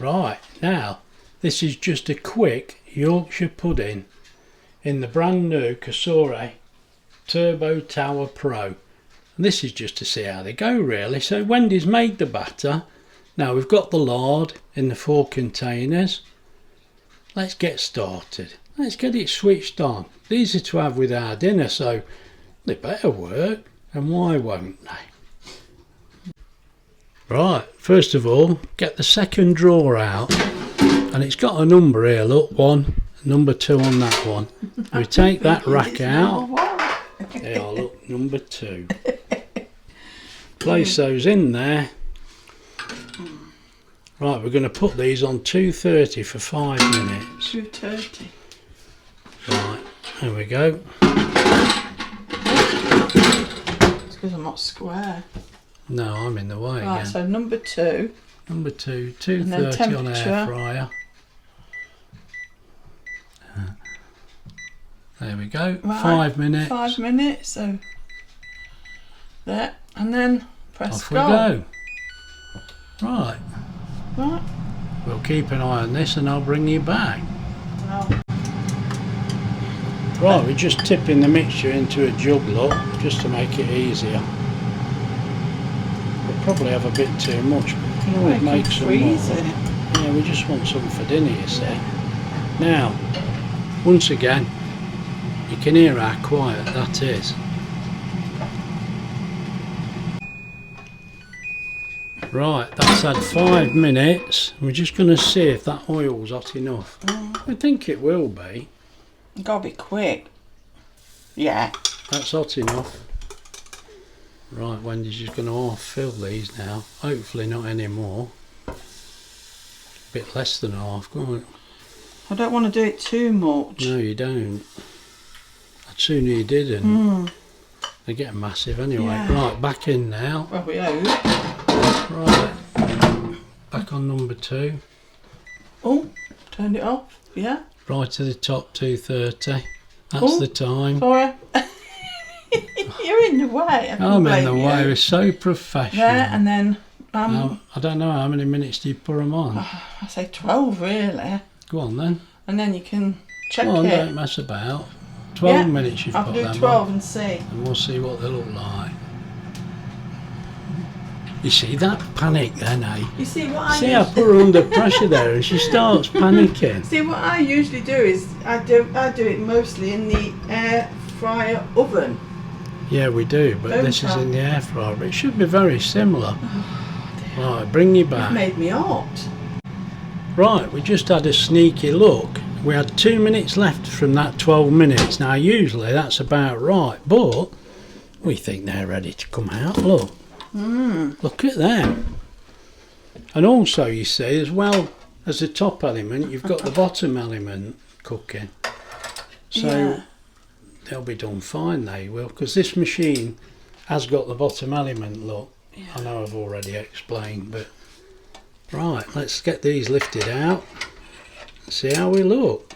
Right, now this is just a quick Yorkshire pudding in the brand new Cosori Turbo Tower Pro. And this is just to see how they go really. So Wendy's made the batter. Now we've got the lard in the 4 containers. Let's get started. Let's get it switched on. These are to have with our dinner, so they better work, and why won't they? Right, first of all, get the second drawer out, and it's got a number here, look, 1, number 2 on that one. We take that rack out. There, look, number 2. Place those in there. Right, we're going to put these on 230 for 5 minutes. 230. Right, there we go. It's because I'm not square. No, I'm in the way right, again. so number 2. Number 2, 230 on air fryer. There we go, Right, 5 minutes. 5 minutes, so there, and then press Off go. we go. Right. Right. We'll keep an eye on this and I'll bring you back. Oh. Right, we're just tipping the mixture into a jug, look, just to make it easier. We'll probably have a bit too much, but we can always make some more. Yeah, we just want some for dinner, you see. Now, once again, you can hear how quiet that is. Right, that's had 5 minutes. We're just going to see if that oil's hot enough. I think it will be. Gotta be quick. Yeah. That's hot enough. Right, Wendy's just going to half fill these now. Hopefully not any more. A bit less than half, go on. I don't want to do it too much. No, you don't. I'd sooner you didn't. They get massive anyway. Yeah. Right, back in now. Well, we hope. Right, back on number 2. Oh, turned it off. Yeah. Right to the top, 230. That's the time. Sorry. You're in the way. I'm in the way. We're so professional. There, and then I don't know how many minutes do you put them on. I say 12 really. Go on then. And then you can check Go on, it. don't mess about. 12 minutes you've I'll put do them 12 on. and see. And we'll see what they look like. You see that panic then, eh? You see what I I put her under pressure there and she starts panicking. See what I usually do is I do it mostly in the air fryer oven. Yeah, we do, but this is in the air fryer. But it should be very similar. Right, bring you back. It made me hot. Right, we just had a sneaky look. We had 2 minutes left from that 12 minutes. Now usually that's about right, but we think they're ready to come out. Look. Look at them. And also you see, as well as the top element, you've got the bottom element cooking. So they'll be done fine, they will, because this machine has got the bottom element, look. I know I've already explained, but right, let's get these lifted out and see how we look.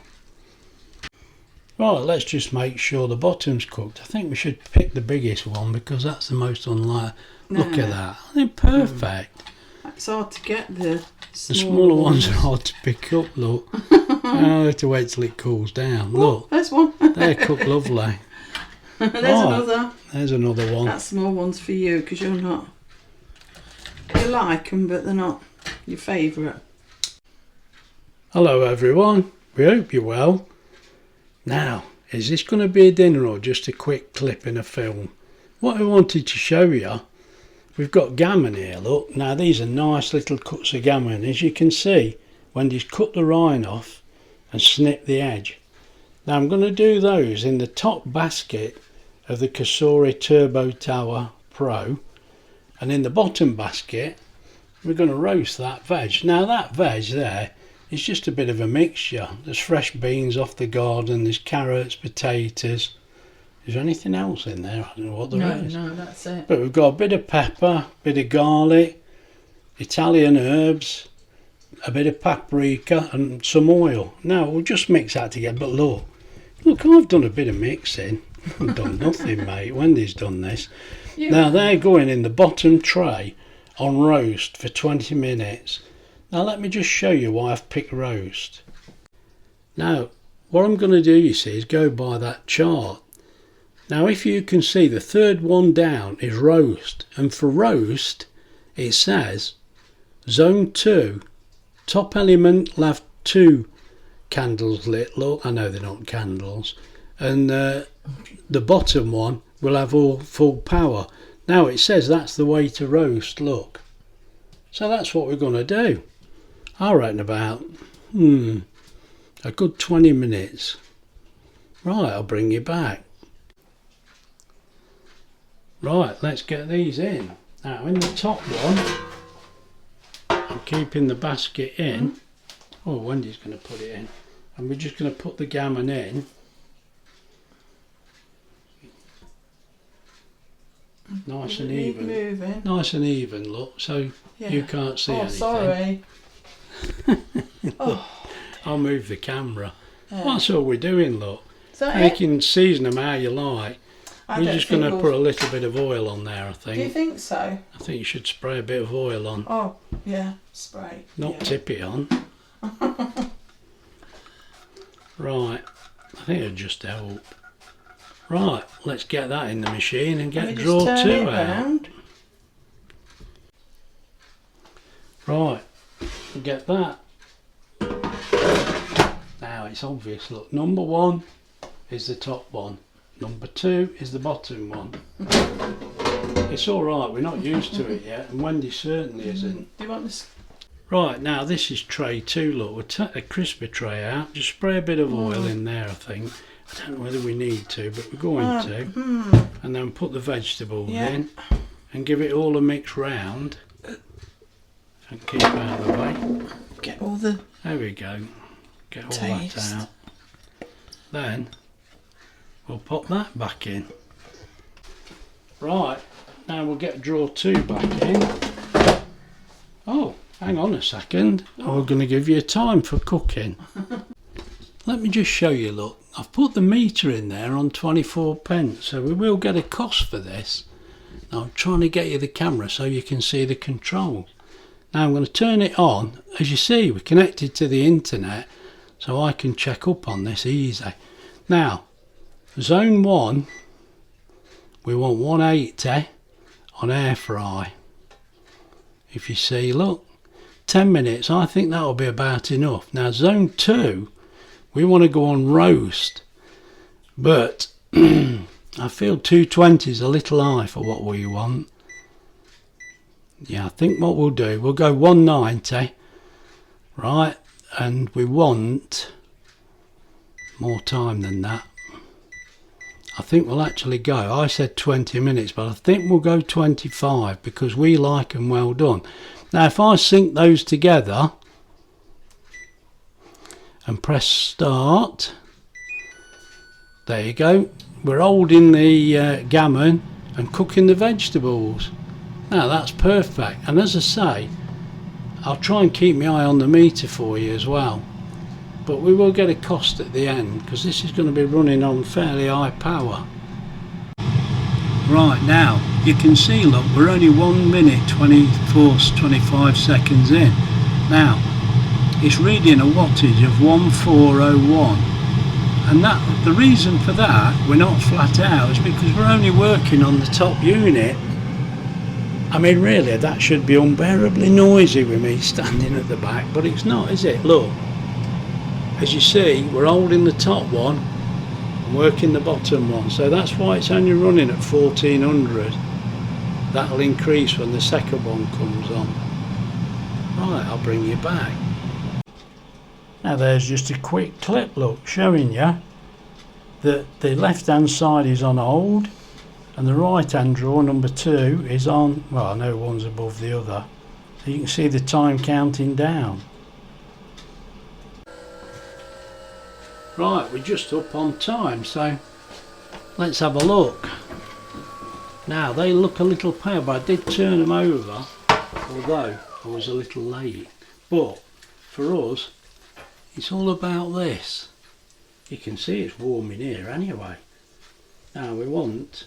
Right, let's just make sure the bottom's cooked. I think we should pick the biggest one because that's the most unlikely. Look at that, they're perfect. It's hard to get the smaller ones are hard to pick up, look. I'll have to wait till it cools down. Look, there's one. they're cooked lovely. There's another. There's another one. That small one's for you because you're not. You like them, but they're not your favourite. Hello everyone, we hope you're well. Now, is this going to be a dinner or just a quick clip in a film? What I wanted to show you, we've got gammon here, look. Now these are nice little cuts of gammon. As you can see, Wendy's cut the rind off and snipped the edge. Now I'm going to do those in the top basket of the Cosori Turbo Tower Pro, and in the bottom basket we're going to roast that veg. Now that veg there is just a bit of a mixture. There's fresh beans off the garden, there's carrots, potatoes. Is there anything else in there? I don't know what there is. No, that's it. But we've got a bit of pepper, a bit of garlic, Italian herbs, a bit of paprika and some oil. Now we'll just mix that together. But look, I've done a bit of mixing. I've done nothing, mate. Wendy's done this. Now they're going in the bottom tray on roast for 20 minutes. Now let me just show you why I've picked roast. Now what I'm going to do, you see, is go by that chart. Now if you can see, the third one down is roast, and for roast it says zone 2, top element will have 2 candles lit. Look, I know they're not candles, and the bottom one will have all full power. Now it says that's the way to roast, look. So that's what we're going to do. I reckon about a good 20 minutes. Right, I'll bring you back. Right, let's get these in. Now in the top one, I'm keeping the basket in. Oh, Wendy's going to put it in. And we're just going to put the gammon in. Nice and even. Moving. Nice and even, look, so you can't see anything. Sorry. I'll move the camera. That's all we're doing, look. So You can season them how you like. I We're don't just going to think put a little bit of oil on there, I think. Do you think so? I think you should spray a bit of oil on. Oh, yeah, spray. Not tip it on. Right, I think it'll just help. Right, let's get that in the machine and get draw 2 out. Right, get that. Now it's obvious, look, number 1 is the top one, number 2 is the bottom one. It's alright, we're not used to it yet, and Wendy certainly isn't. Do you want this? Right, now this is tray 2, look, we'll take the crisper tray out, just spray a bit of oil in there, I think. I don't know whether we need to, but we're going to. And then put the vegetables in and give it all a mix round. And keep it out of the way. Get all the... There we go. Get all that out. Then we'll pop that back in. Right, now we'll get drawer 2 back in. Oh, hang on a second. I'm going to give you a time for cooking. Let me just show you, look. I've put the meter in there on 24p, so we will get a cost for this. Now I'm trying to get you the camera so you can see the controls. Now I'm going to turn it on. As you see, we're connected to the internet, so I can check up on this easy. Now, zone 1, we want 180 on air fry. If you see, look, 10 minutes, I think that'll be about enough. Now zone 2, we want to go on roast, but I feel 220 is a little high for what we want. Yeah, I think what we'll do, we'll go 190, right, and we want more time than that. I think we'll actually go, I said 20 minutes, but I think we'll go 25 because we like them well done. Now if I sync those together and press start, there you go, we're holding the gammon and cooking the vegetables. Now that's perfect, and as I say, I'll try and keep my eye on the meter for you as well, but we will get a cost at the end because this is going to be running on fairly high power. Right, now you can see, look, we're only 1 minute 25 seconds in. Now it's reading a wattage of 1401, and that the reason for that, we're not flat out, is because we're only working on the top unit. I mean, really, that should be unbearably noisy with me standing at the back, but it's not, is it? Look, as you see, we're holding the top one and working the bottom one, so that's why it's only running at 1400. That'll increase when the second one comes on. Right, I'll bring you back. Now there's just a quick clip, look, showing you that the left hand side is on hold and the right hand drawer, number 2, is on, well, I know one's above the other. So you can see the time counting down. Right, we're just up on time, so let's have a look. Now they look a little pale, but I did turn them over, although I was a little late. But for us, it's all about this. You can see it's warm in here anyway. Now we want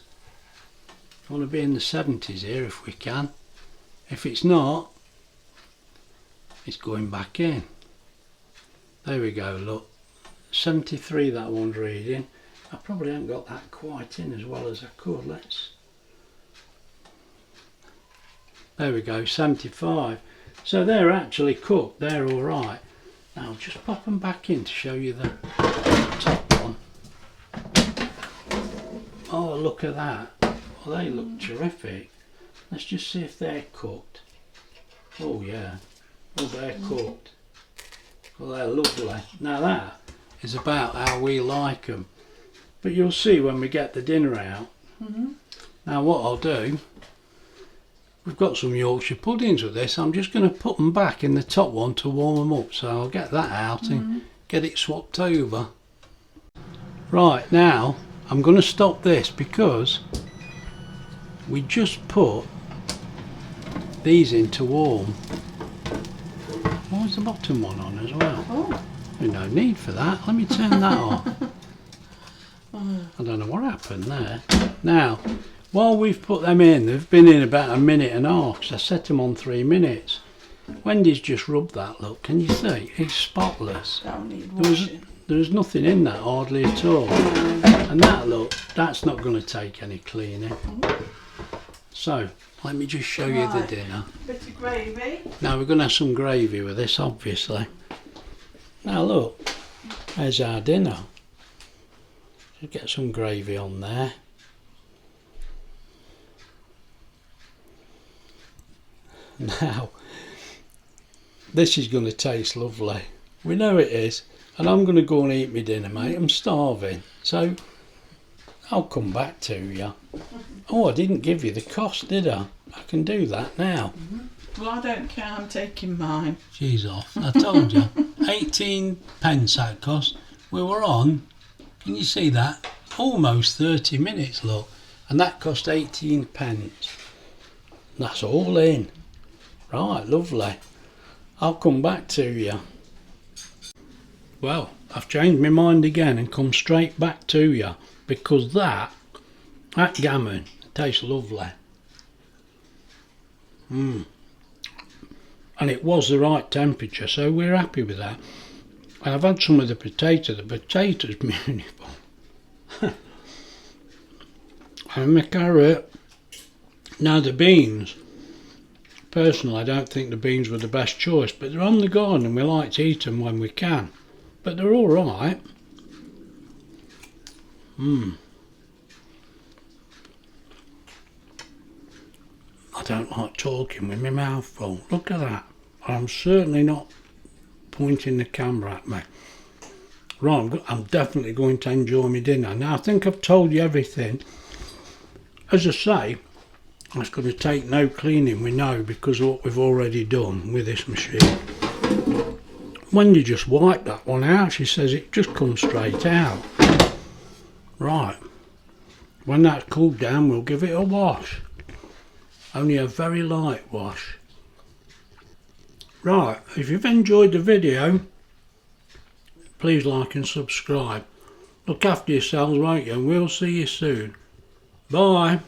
to be in the 70s here if we can. If it's not, it's going back in. There we go, look. 73 that one's reading. I probably haven't got that quite in as well as I could. There we go, 75. So they're actually cooked, they're alright. Now I'll just pop them back in to show you the top one. Oh, look at that. Well, they look terrific. Let's just see if they're cooked. Oh yeah, oh they're cooked. Well, they're lovely. Now that is about how we like them. But you'll see when we get the dinner out. Now what I'll do, we've got some Yorkshire puddings with this. I'm just going to put them back in the top one to warm them up. So I'll get that out and get it swapped over. Right, now I'm going to stop this because we just put these in to warm. Why was the bottom one on as well? Oh. There's no need for that. Let me turn that off. I don't know what happened there. Now, while we've put them in, they've been in about a minute and a half, because I set them on 3 minutes. Wendy's just rubbed that, look, can you see? It's spotless. Don't need washing. There's nothing in that hardly at all. And that, look, that's not going to take any cleaning. So, let me just show you the dinner. Bit of gravy. Now we're going to have some gravy with this, obviously. Now look, there's our dinner. Just get some gravy on there. Now, this is going to taste lovely. We know it is. And I'm going to go and eat my dinner, mate. I'm starving. So, I'll come back to you. Oh, I didn't give you the cost, did I? I can do that now. Well, I don't care, I'm taking mine. She's off. I told you. 18 pence that cost. We were on, can you see that? Almost 30 minutes, look. And that cost 18 pence. That's all in. Right, lovely. I'll come back to you. Well, I've changed my mind again and come straight back to you. Because that gammon tastes lovely. And it was the right temperature, so we're happy with that. And I've had some of the potatoes beautiful. And the carrot. Now the beans, personally I don't think the beans were the best choice, but they're on the garden and we like to eat them when we can. But they're alright. I don't like talking with my mouth full. Look at that. I'm certainly not pointing the camera at me. Right, I'm definitely going to enjoy my dinner. Now I think I've told you everything. As I say, it's going to take no cleaning, we know, because of what we've already done with this machine. When you just wipe that one out, she says it just comes straight out. Right, when that's cooled down, we'll give it a wash. Only a very light wash. Right, if you've enjoyed the video, please like and subscribe. Look after yourselves, won't you? And we'll see you soon. Bye.